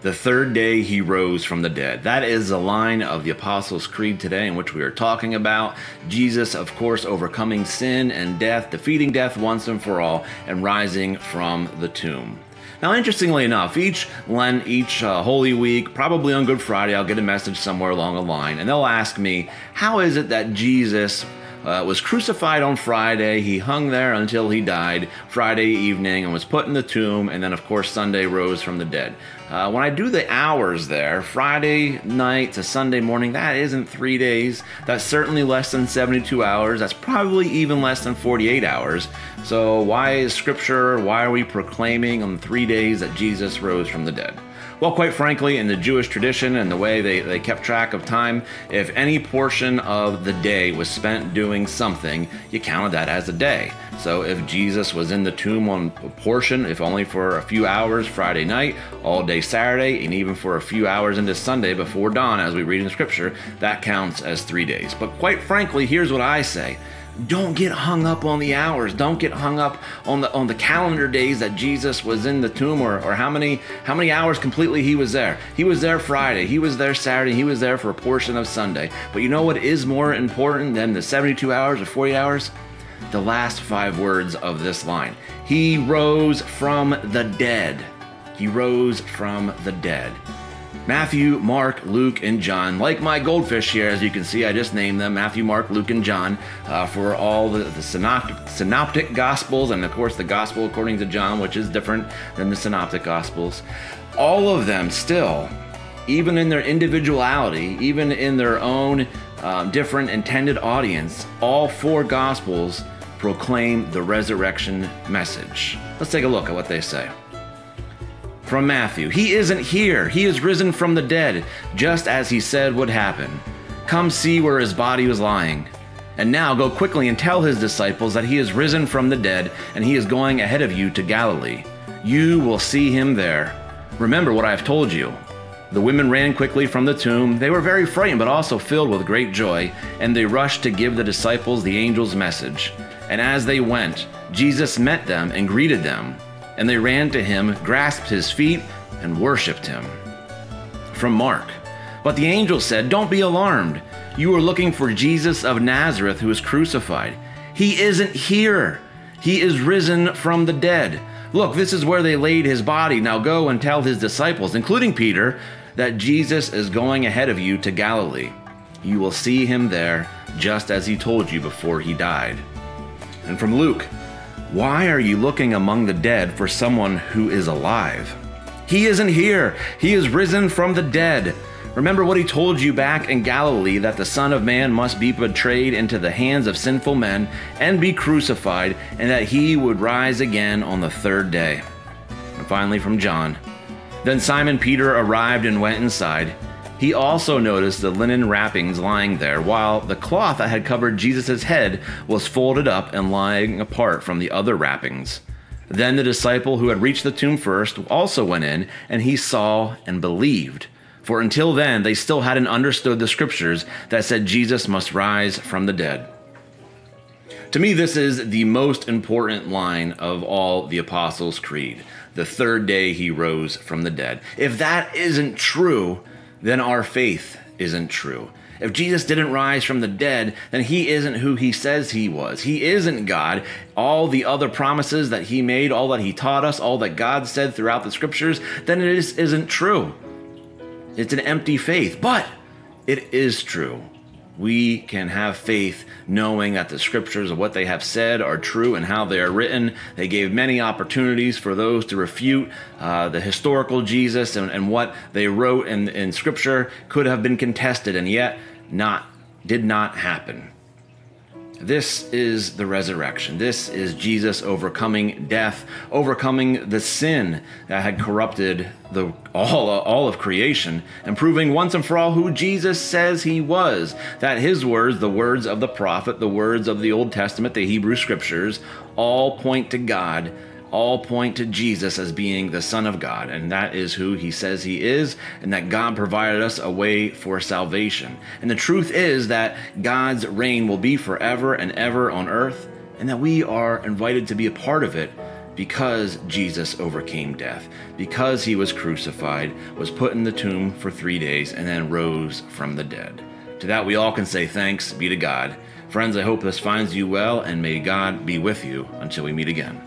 The third day he rose from the dead. That is the line of the Apostles' Creed today, in which we are talking about Jesus, of course, overcoming sin and death, defeating death once and for all, and rising from the tomb. Now, interestingly enough, each Lent, each Holy Week, probably on Good Friday, I'll get a message somewhere along the line, and they'll ask me, how is it that Jesus was crucified on Friday, he hung there until he died Friday evening and was put in the tomb, and then of course Sunday rose from the dead. When I do the hours there, Friday night to Sunday morning, that isn't 3 days. That's certainly less than 72 hours. That's probably even less than 48 hours. So why is Scripture, why are we proclaiming on 3 days that Jesus rose from the dead? Well, quite frankly, in the Jewish tradition and the way they kept track of time, if any portion of the day was spent doing something, you counted that as a day. So if Jesus was in the tomb on a portion, if only for a few hours Friday night, all day Saturday, and even for a few hours into Sunday before dawn, as we read in Scripture, that counts as 3 days. But quite frankly, here's what I say. Don't get hung up on the hours. Don't get hung up on the calendar days that Jesus was in the tomb, or how many hours completely he was there. He was there Friday, he was there Saturday, he was there for a portion of Sunday. But you know what is more important than the 72 hours or 40 hours? The last 5 words of this line. He rose from the dead. He rose from the dead. Matthew, Mark, Luke, and John. Like my goldfish here, as you can see, I just named them Matthew, Mark, Luke, and John for all the synoptic gospels, and of course the gospel according to John, which is different than the synoptic gospels. All of them still, even in their individuality, even in their own different intended audience, all 4 gospels proclaim the resurrection message. Let's take a look at what they say. From Matthew, he isn't here. He is risen from the dead, just as he said would happen. Come see where his body was lying. And now go quickly and tell his disciples that he is risen from the dead, and he is going ahead of you to Galilee. You will see him there. Remember what I have told you. The women ran quickly from the tomb. They were very frightened, but also filled with great joy, and they rushed to give the disciples the angel's message. And as they went, Jesus met them and greeted them. And they ran to him, grasped his feet, and worshipped him. From Mark, but the angel said, "Don't be alarmed. You are looking for Jesus of Nazareth who was crucified. He isn't here. He is risen from the dead. Look, this is where they laid his body. Now go and tell his disciples, including Peter, that Jesus is going ahead of you to Galilee. You will see him there, just as he told you before he died." And from Luke, why are you looking among the dead for someone who is alive? He isn't here. He is risen from the dead. Remember what he told you back in Galilee, that the Son of Man must be betrayed into the hands of sinful men and be crucified, and that he would rise again on the 3rd day. And finally from John, then Simon Peter arrived and went inside. He also noticed the linen wrappings lying there, while the cloth that had covered Jesus' head was folded up and lying apart from the other wrappings. Then the disciple who had reached the tomb first also went in, and he saw and believed. For until then, they still hadn't understood the scriptures that said Jesus must rise from the dead. To me, this is the most important line of all the Apostles' Creed. The 3rd day he rose from the dead. If that isn't true, then our faith isn't true. If Jesus didn't rise from the dead, then he isn't who he says he was. He isn't God. All the other promises that he made, all that he taught us, all that God said throughout the scriptures, then it isn't true. It's an empty faith, but it is true. We can have faith knowing that the scriptures of what they have said are true and how they are written. They gave many opportunities for those to refute the historical Jesus, and what they wrote in scripture could have been contested, and yet did not happen. This is the resurrection. This is Jesus overcoming death, overcoming the sin that had corrupted all of creation, and proving once and for all who Jesus says he was, that his words, the words of the prophet, the words of the Old Testament, the Hebrew scriptures, all point to God, all point to Jesus as being the Son of God, and that is who he says he is, and that God provided us a way for salvation. And the truth is that God's reign will be forever and ever on earth, and that we are invited to be a part of it because Jesus overcame death, because he was crucified, was put in the tomb for 3 days, and then rose from the dead. To that we all can say thanks be to God. Friends, I hope this finds you well, and may God be with you until we meet again.